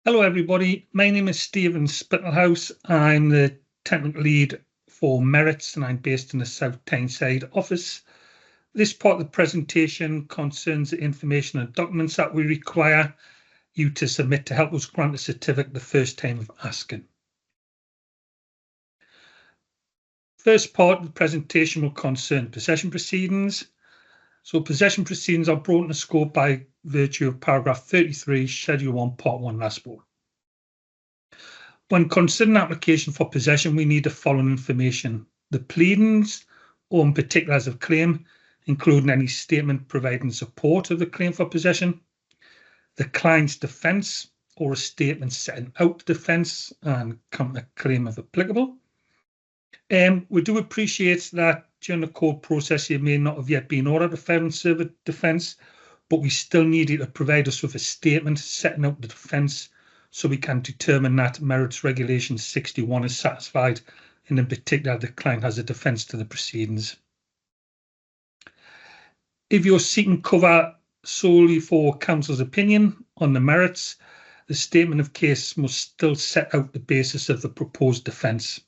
Hello everybody, my name is Stephen Spittlehouse. I'm the technical lead for Merits and I'm based in the South Tyneside office. This part of the presentation concerns the information and documents that we require you to submit to help us grant a certificate the first time of asking. First part of the presentation will concern possession proceedings. So possession proceedings are brought into scope by virtue of paragraph 33, schedule 1, part 1 LASPO. When considering application for possession, we need the following information: the pleadings or in particulars of claim, including any statement providing support of the claim for possession, the client's defence or a statement setting out the defence and counter-claim if applicable. We do appreciate that during the court process you may not have yet been ordered to file and serve a defence, but we still need you to provide us with a statement setting out the defence so we can determine that Merits Regulation 61 is satisfied, and in particular the client has a defence to the proceedings. If you're seeking cover solely for counsel's opinion on the merits, the statement of case must still set out the basis of the proposed defence.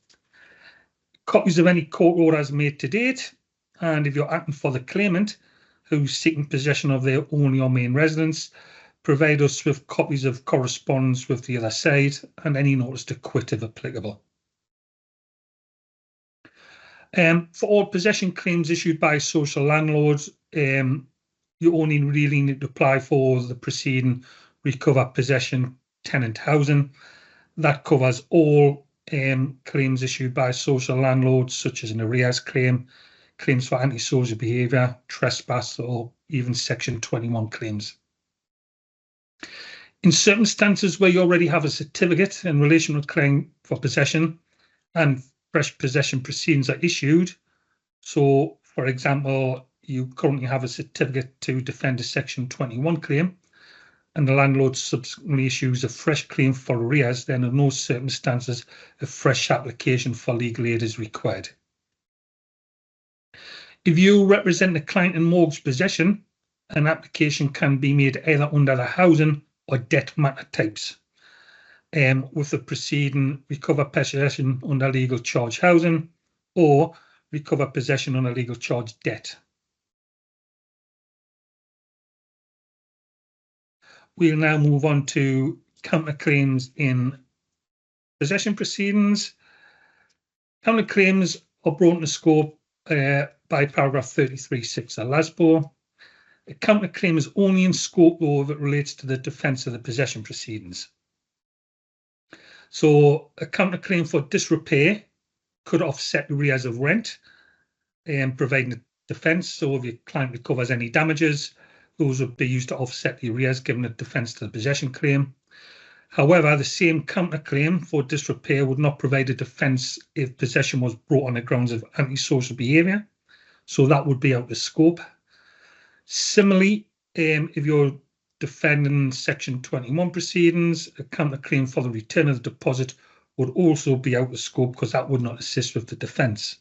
Copies of any court orders made to date, and if you're acting for the claimant who's seeking possession of their only or main residence, provide us with copies of correspondence with the other side and any notice to quit if applicable. For all possession claims issued by social landlords, you only really need to apply for the proceeding recover possession tenant housing. That covers all claims issued by social landlords, such as an arrears claim, claims for antisocial behaviour, trespass, or even Section 21 claims. In circumstances where you already have a certificate in relation to a claim for possession and fresh possession proceedings are issued, so for example, you currently have a certificate to defend a Section 21 claim and the landlord subsequently issues a fresh claim for arrears, then in those circumstances a fresh application for legal aid is required. If you represent the client in mortgage possession, an application can be made either under the housing or debt matter types, with the proceeding recover possession under legal charge housing or recover possession under legal charge debt. We'll now move on to counterclaims in possession proceedings. Counterclaims are brought into scope by paragraph 33(6) of LASPO. A counterclaim is only in scope though if it relates to the defence of the possession proceedings. So a counterclaim for disrepair could offset arrears of rent and providing a defence. So if your client recovers any damages, those would be used to offset the arrears given a defence to the possession claim. However, the same counterclaim for disrepair would not provide a defence if possession was brought on the grounds of antisocial behaviour. So that would be out of scope. Similarly, if you're defending Section 21 proceedings, a counterclaim for the return of the deposit would also be out of scope because that would not assist with the defence.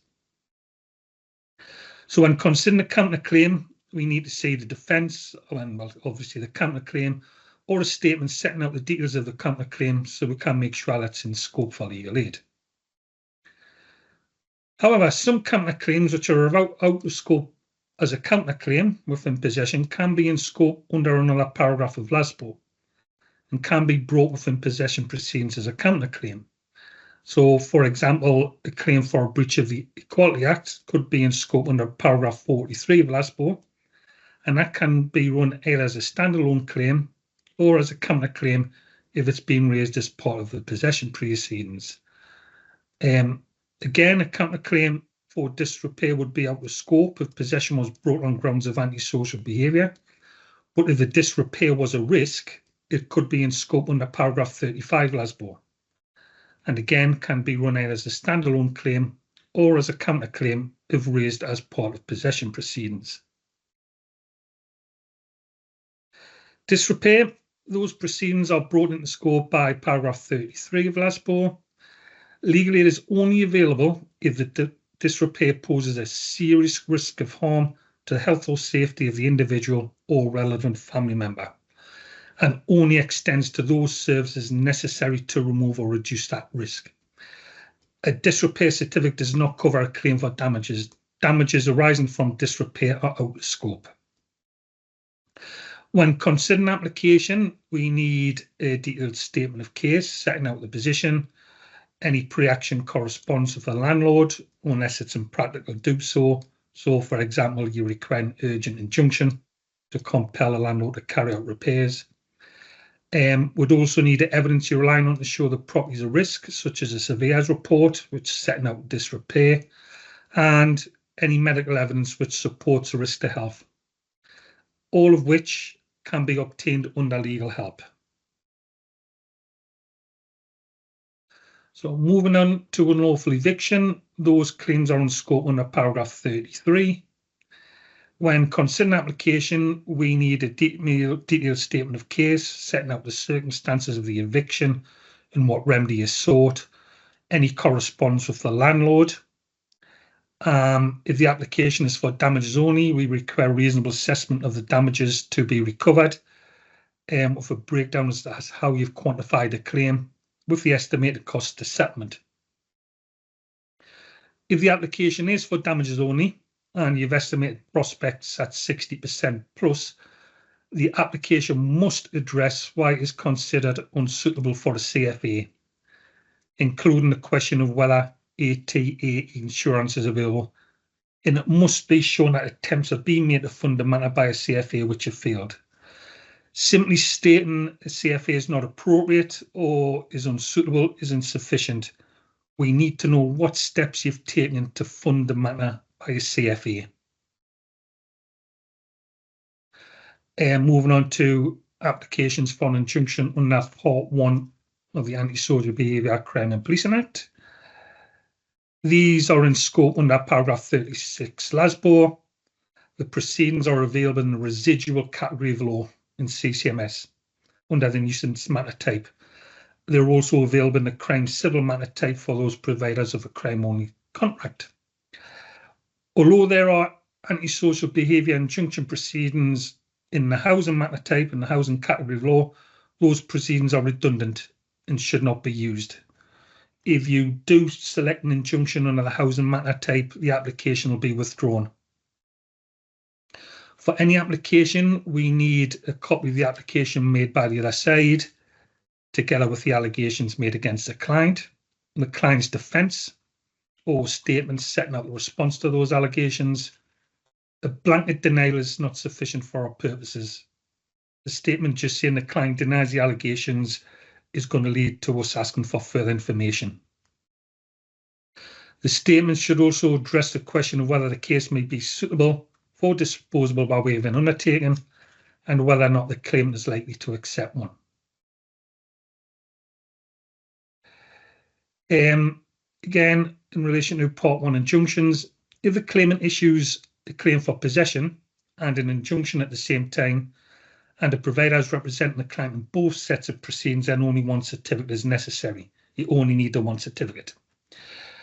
So when considering a counterclaim, we need to see the defence, and well, obviously the counterclaim, or a statement setting out the details of the counterclaim so we can make sure that's in scope for legal aid. However, some counterclaims which are out of scope as a counterclaim within possession can be in scope under another paragraph of LASPO and can be brought within possession proceedings as a counterclaim. So, for example, a claim for a breach of the Equality Act could be in scope under paragraph 43 of LASPO, and that can be run either as a standalone claim or as a counterclaim if it's being raised as part of the possession proceedings. Again, a counterclaim for disrepair would be out of scope if possession was brought on grounds of antisocial behaviour, but if the disrepair was a risk, it could be in scope under paragraph 35 LASPO, and again can be run either as a standalone claim or as a counterclaim if raised as part of possession proceedings. Disrepair, those proceedings are brought into scope by paragraph 33 of LASPO. Legal aid is only available if the disrepair poses a serious risk of harm to the health or safety of the individual or relevant family member. and only extends to those services necessary to remove or reduce that risk. A disrepair certificate does not cover a claim for damages. Damages arising from disrepair are out of scope. When considering application, we need a detailed statement of case setting out the position, any pre-action correspondence with the landlord, unless it's impractical to do so. So, for example, you require an urgent injunction to compel a landlord to carry out repairs. Would also need the evidence you're relying on to show the property is a risk, such as a surveyor's report, which is setting out disrepair, and any medical evidence which supports a risk to health, all of which can be obtained under legal help. So moving on to unlawful eviction, those claims are in scope under paragraph 33. When considering application, we need a detailed statement of case, setting out the circumstances of the eviction and what remedy is sought, any correspondence with the landlord. If the application is for damages only, we require reasonable assessment of the damages to be recovered, with a breakdown as to how you've quantified the claim, with the estimated cost to settlement. If the application is for damages only, and you've estimated prospects at 60% plus, the application must address why it is considered unsuitable for a CFA, including the question of whether ATA insurance is available, and it must be shown that attempts have been made to fund the matter by a CFA which have failed. Simply stating a CFA is not appropriate or is unsuitable is insufficient. We need to know what steps you've taken to fund the matter by a CFA. Moving on to applications for an injunction under Part 1 of the Antisocial Behaviour, Crime and Policing Act. These are in scope under paragraph 36 LASBO. The proceedings are available in the residual category of law in CCMS under the nuisance matter type. They're also available in the crime civil matter type for those providers of a crime-only contract. Although there are antisocial behaviour injunction proceedings in the housing matter type and the housing category of law, those proceedings are redundant and should not be used. If you do select an injunction under the housing matter type, the application will be withdrawn. For any application, we need a copy of the application made by the other side, together with the allegations made against the client, the client's defence, or statements setting out the response to those allegations. A blanket denial is not sufficient for our purposes. The statement just saying the client denies the allegations is going to lead to us asking for further information. The statement should also address the question of whether the case may be suitable for disposable by way of an undertaking and whether or not the claimant is likely to accept one. Again, in relation to Part 1 injunctions, if the claimant issues a claim for possession and an injunction at the same time, and the provider is representing the client in both sets of proceedings, then only one certificate is necessary. You only need the one certificate.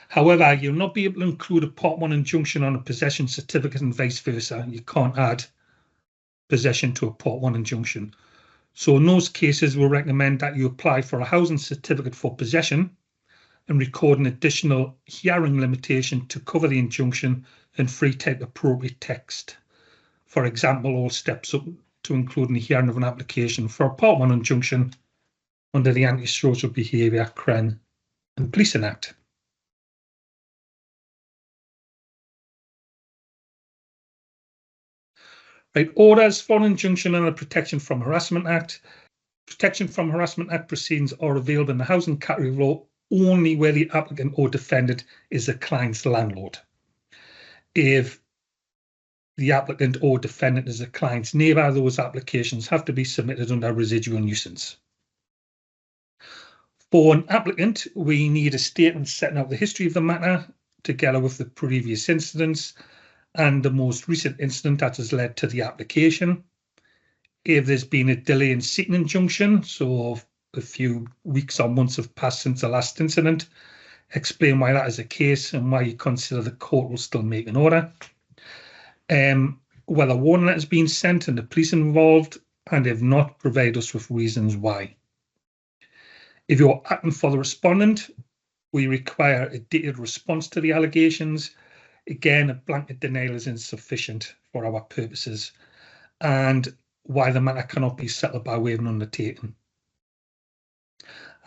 However, you'll not be able to include a Part 1 injunction on a possession certificate and vice versa. You can't add possession to a Part 1 injunction. So in those cases, we'll recommend that you apply for a housing certificate for possession and record an additional hearing limitation to cover the injunction in free type appropriate text. For example, all steps up to including the hearing of an application for a Part 1 injunction under the Antisocial Behaviour, Crime and Policing Act. Right, orders for an injunction under the Protection from Harassment Act. Protection from Harassment Act proceedings are available in the housing category of law only where the applicant or defendant is the client's landlord. If the applicant or defendant is the client's neighbour, those applications have to be submitted under residual nuisance. For an applicant, we need a statement setting out the history of the matter, together with the previous incidents and the most recent incident that has led to the application. If there's been a delay in seeking injunction, so a few weeks or months have passed since the last incident, explain why that is the case and why you consider the court will still make an order. Whether warning letter has been sent and the police involved, and if not, provide us with reasons why. If you're acting for the respondent, we require a detailed response to the allegations. Again, a blanket denial is insufficient for our purposes, and why the matter cannot be settled by way of an undertaking.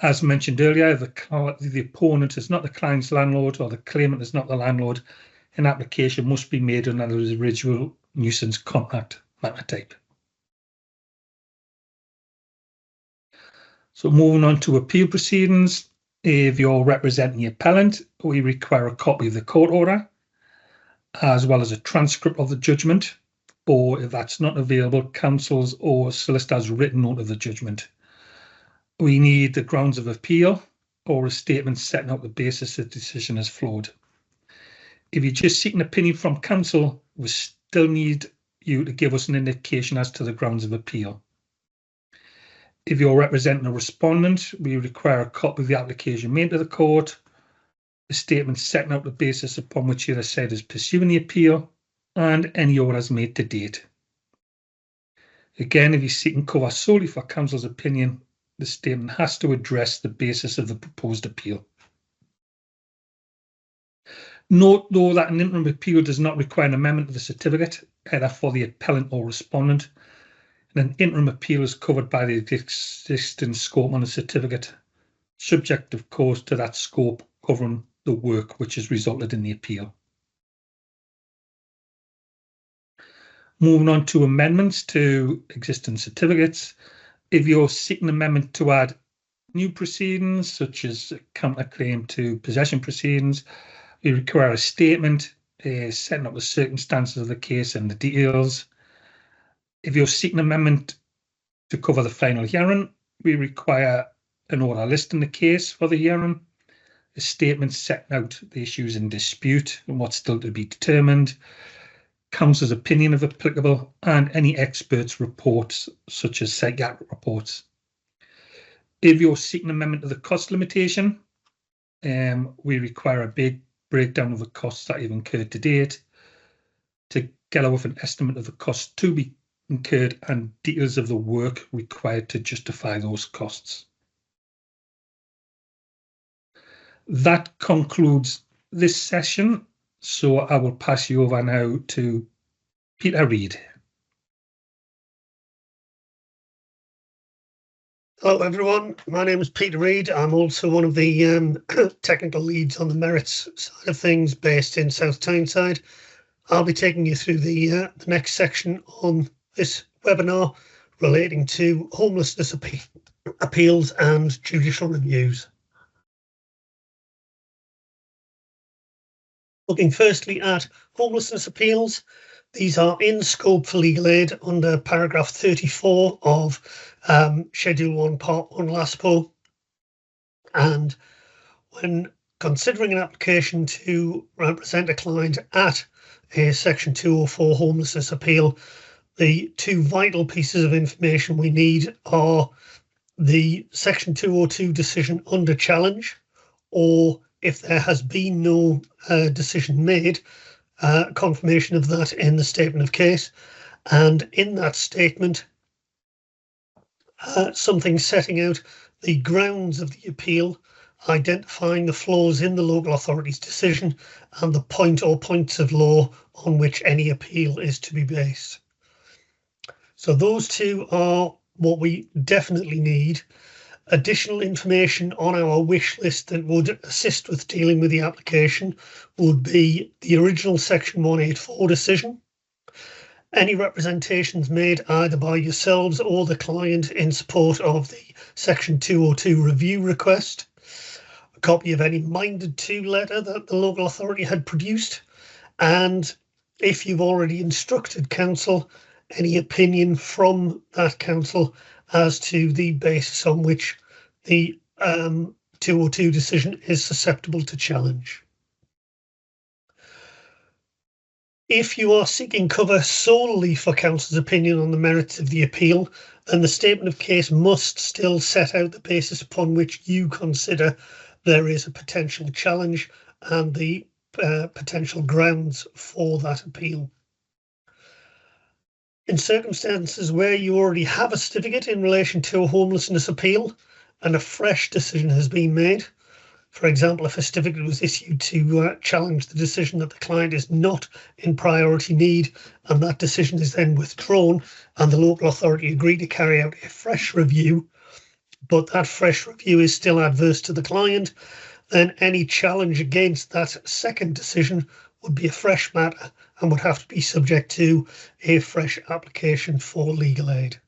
As mentioned earlier, the opponent is not the client's landlord or the claimant is not the landlord. An application must be made under the residual nuisance contract matter type. So moving on to appeal proceedings, if you're representing the appellant, we require a copy of the court order, as well as a transcript of the judgment, or if that's not available, counsel's or solicitor's written note of the judgment. We need the grounds of appeal or a statement setting out the basis the decision is flawed. If you just seek an opinion from counsel, we still need you to give us an indication as to the grounds of appeal. If you're representing a respondent, we require a copy of the application made to the court, a statement setting out the basis upon which the other side is pursuing the appeal, and any orders made to date. Again, if you're seeking cover solely for counsel's opinion, the statement has to address the basis of the proposed appeal. Note, though, that an interim appeal does not require an amendment of the certificate, either for the appellant or respondent, and an interim appeal is covered by the existing scope on the certificate, subject, of course, to that scope covering the work which has resulted in the appeal. Moving on to amendments to existing certificates. If you're seeking amendment to add new proceedings, such as a counterclaim to possession proceedings, we require a statement setting up the circumstances of the case and the details. If you're seeking amendment to cover the final hearing, we require an order listing the case for the hearing, a statement setting out the issues in dispute and what's still to be determined, counsel's opinion if applicable, and any experts' reports, such as psychiatric reports. If you're seeking amendment to the cost limitation, we require a big breakdown of the costs that you've incurred to date, together with an estimate of the costs to be incurred and details of the work required to justify those costs. That concludes this session, so I will pass you over now to Peter Reid. Hello everyone, my name is Peter Reid. I'm also one of the technical leads on the merits side of things based in South Tyneside. I'll be taking you through the next section on this webinar relating to homelessness appeals and judicial reviews. Looking firstly at homelessness appeals, these are in scope for legal aid under paragraph 34 of Schedule 1, Part 1 LASPO. And when considering an application to represent a client at a Section 204 homelessness appeal, the two vital pieces of information we need are the Section 202 decision under challenge, or if there has been no decision made, confirmation of that in the statement of case, and in that statement something setting out the grounds of the appeal, identifying the flaws in the local authority's decision and the point or points of law on which any appeal is to be based. So those two are what we definitely need. Additional information on our wish list that would assist with dealing with the application would be the original Section 184 decision, any representations made either by yourselves or the client in support of the Section 202 review request, a copy of any minded to letter that the local authority had produced, and if you've already instructed counsel, any opinion from that counsel as to the basis on which the 202 decision is susceptible to challenge. If you are seeking cover solely for counsel's opinion on the merits of the appeal, then the statement of case must still set out the basis upon which you consider there is a potential challenge and the potential grounds for that appeal. In circumstances where you already have a certificate in relation to a homelessness appeal and a fresh decision has been made, for example, if a certificate was issued to challenge the decision that the client is not in priority need and that decision is then withdrawn and the local authority agree to carry out a fresh review, but that fresh review is still adverse to the client, then any challenge against that second decision would be a fresh matter and would have to be subject to a fresh application for legal aid.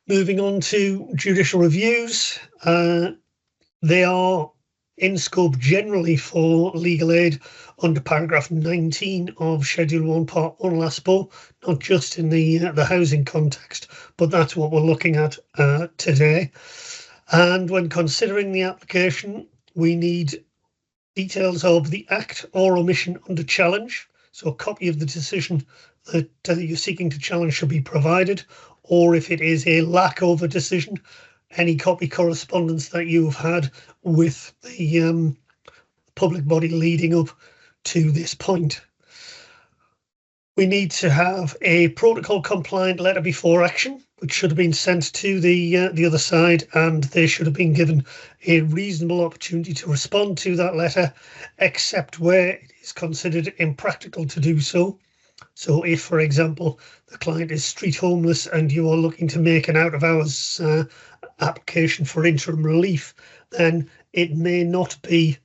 Moving on to judicial reviews, they are in scope generally for legal aid under paragraph 19 of Schedule 1 Part 1 LASPO, not just in the housing context, but that's what we're looking at today. And when considering the application, we need details of the act or omission under challenge. So a copy of the decision that you're seeking to challenge should be provided, or if it is a lack of a decision, any copy correspondence that you've had with the public body leading up to this point. We need to have a protocol compliant letter before action, which should have been sent to the other side, and they should have been given a reasonable opportunity to respond to that letter, except where it is considered impractical to do so. So if, for example, the client is street homeless and you are looking to make an out-of-hours application for interim relief, then it may not be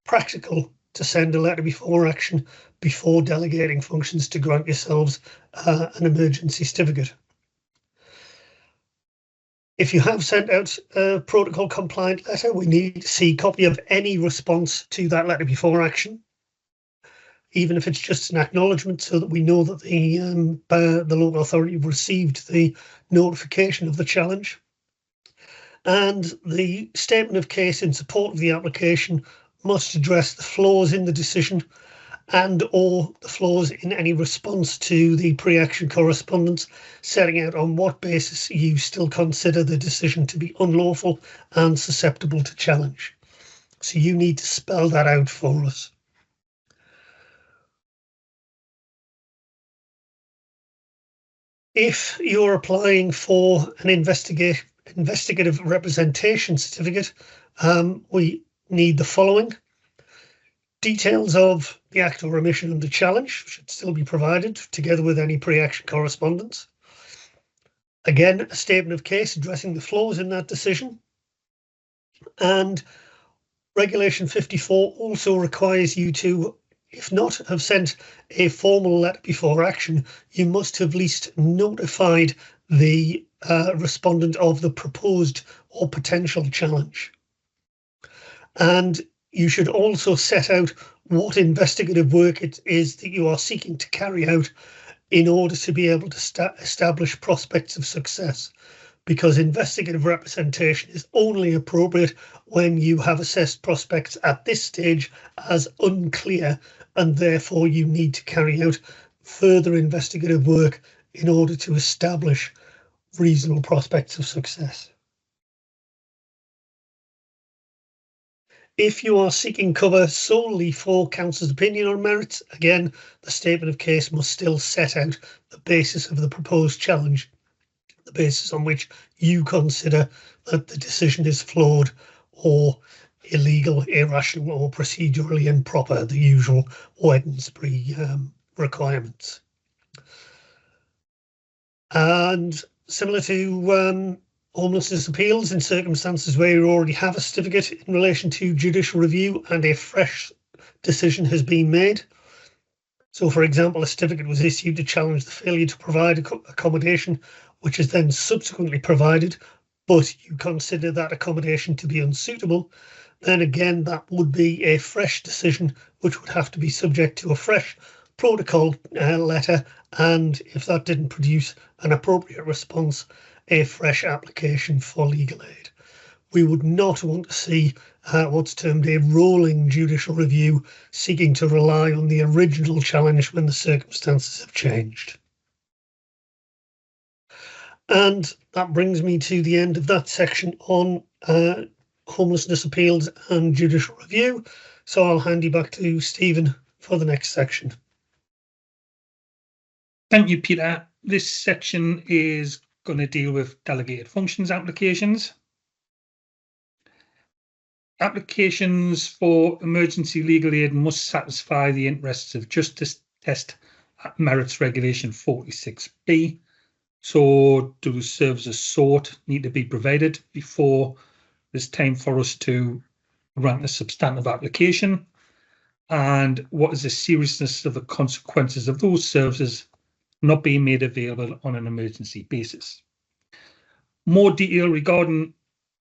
practical to send a letter before action before delegating functions to grant yourselves an emergency certificate. If you have sent out a protocol compliant letter, we need to see a copy of any response to that letter before action, even if it's just an acknowledgement, so that we know that the local authority received the notification of the challenge. And the statement of case in support of the application must address the flaws in the decision and or the flaws in any response to the pre-action correspondence, setting out on what basis you still consider the decision to be unlawful and susceptible to challenge. So you need to spell that out for us. If you're applying for an investigative representation certificate, we need the following. Details of the act or omission of the challenge should still be provided, together with any pre-action correspondence. Again, a statement of case addressing the flaws in that decision. And Regulation 54 also requires you to, if not have sent a formal letter before action, you must have at least notified the respondent of the proposed or potential challenge. And you should also set out what investigative work it is that you are seeking to carry out in order to be able to establish prospects of success, because investigative representation is only appropriate when you have assessed prospects at this stage as unclear, and therefore you need to carry out further investigative work in order to establish reasonable prospects of success. If you are seeking cover solely for counsel's opinion on merits, again, the statement of case must still set out the basis of the proposed challenge, the basis on which you consider that the decision is flawed or illegal, irrational, or procedurally improper, the usual Wednesbury requirements. And similar to homelessness appeals, in circumstances where you already have a certificate in relation to judicial review and a fresh decision has been made. So, for example, a certificate was issued to challenge the failure to provide accommodation, which is then subsequently provided, but you consider that accommodation to be unsuitable, then again, that would be a fresh decision, which would have to be subject to a fresh protocol letter, and if that didn't produce an appropriate response, a fresh application for legal aid. We would not want to see what's termed a rolling judicial review, seeking to rely on the original challenge when the circumstances have changed. And that brings me to the end of that section on homelessness appeals and judicial review. So I'll hand you back to Stephen for the next section. Thank you, Peter. This section is going to deal with delegated functions applications. Applications for emergency legal aid must satisfy the interests of justice test at Merits Regulation 46B. So do the services sought need to be provided before there's time for us to grant a substantive application? And what is the seriousness of the consequences of those services not being made available on an emergency basis? More detail regarding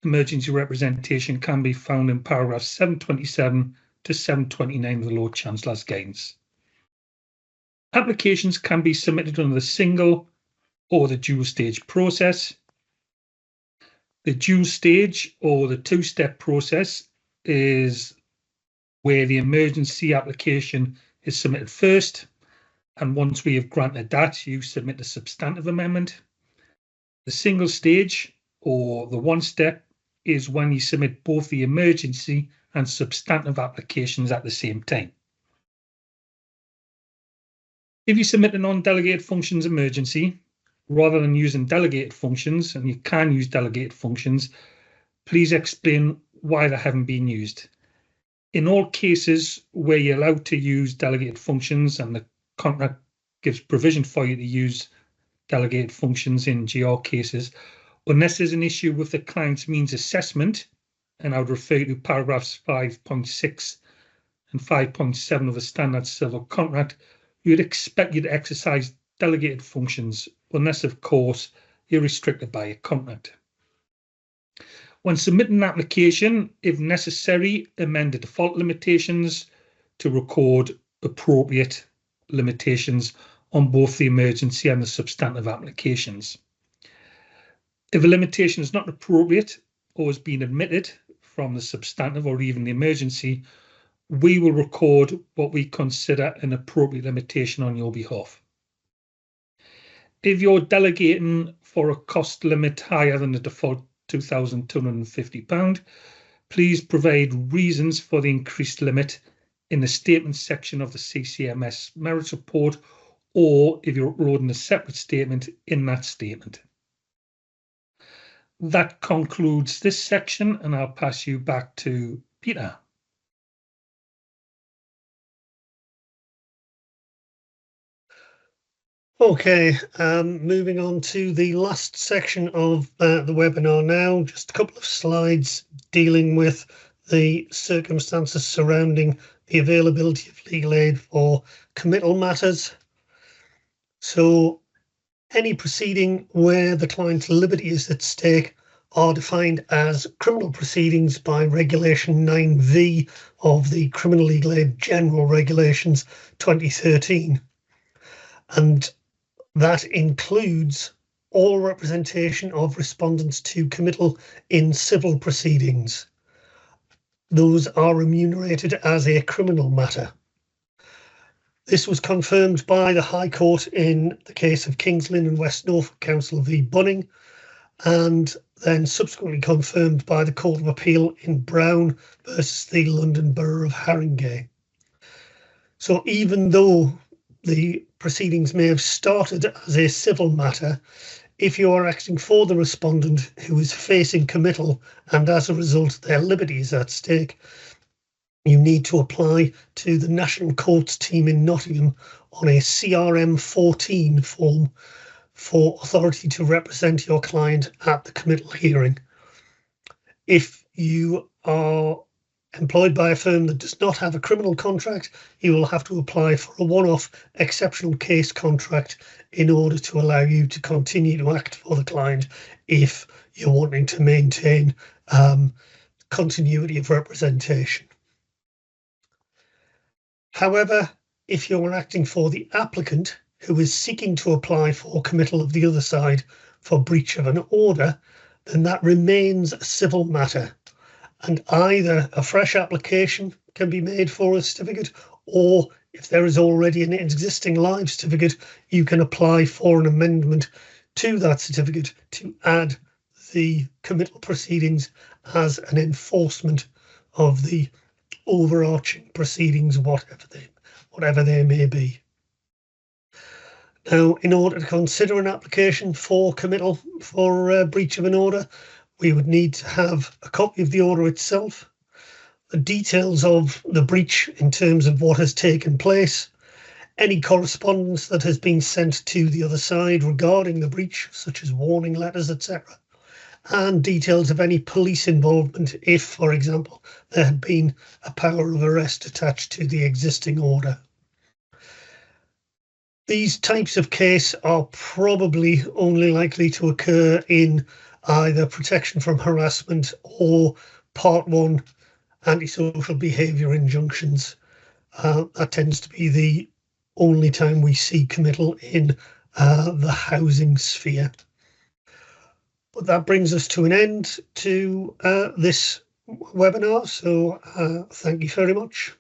emergency representation can be found in paragraphs 727 to 729 of the Lord Chancellor's guidance. Applications can be submitted under the single or the dual stage process. The dual stage or the two-step process is where the emergency application is submitted first, and once we have granted that, you submit a substantive amendment. The single stage or the one step is when you submit both the emergency and substantive applications at the same time. If you submit a non-delegated functions emergency, rather than using delegated functions, and you can use delegated functions, please explain why they haven't been used. In all cases where you're allowed to use delegated functions and the contract gives provision for you to use delegated functions in GR cases, unless there's an issue with the client's means assessment, and I would refer to paragraphs 5.6 and 5.7 of the standard civil contract, you'd expect you to exercise delegated functions, unless, of course, you're restricted by a contract. When submitting an application, if necessary, amend the default limitations to record appropriate limitations on both the emergency and the substantive applications. If a limitation is not appropriate or has been omitted from the substantive or even the emergency, we will record what we consider an appropriate limitation on your behalf. If you're delegating for a cost limit higher than the default £2,250, please provide reasons for the increased limit in the statement section of the CCMS merits report, or if you're uploading a separate statement, in that statement. That concludes this section, and I'll pass you back to Peter. Okay, moving on to the last section of the webinar now, just a couple of slides dealing with the circumstances surrounding the availability of legal aid for committal matters. So any proceeding where the client's liberty is at stake are defined as criminal proceedings by Regulation 9V of the Criminal Legal Aid General Regulations 2013. And that includes all representation of respondents to committal in civil proceedings. Those are remunerated as a criminal matter. This was confirmed by the High Court in the case of Kings Lynn and West Norfolk Council v Bunning, and then subsequently confirmed by the Court of Appeal in Brown versus the London Borough of Haringey. So even though the proceedings may have started as a civil matter, if you are acting for the respondent who is facing committal and as a result their liberty is at stake, you need to apply to the National Courts team in Nottingham on a CRM 14 form for authority to represent your client at the committal hearing. If you are employed by a firm that does not have a criminal contract, you will have to apply for a one-off exceptional case contract in order to allow you to continue to act for the client if you're wanting to maintain continuity of representation. However, if you're acting for the applicant who is seeking to apply for committal of the other side for breach of an order, then that remains a civil matter. And either a fresh application can be made for a certificate, or if there is already an existing live certificate, you can apply for an amendment to that certificate to add the committal proceedings as an enforcement of the overarching proceedings, whatever they whatever they may be. Now, in order to consider an application for committal for breach of an order, we would need to have a copy of the order itself, the details of the breach in terms of what has taken place, any correspondence that has been sent to the other side regarding the breach, such as warning letters, etc., and details of any police involvement if, for example, there had been a power of arrest attached to the existing order. These types of case are probably only likely to occur in either protection from harassment or Part 1 antisocial behaviour injunctions. That tends to be the only time we see committal in the housing sphere. But that brings us to an end to this webinar. So thank you very much.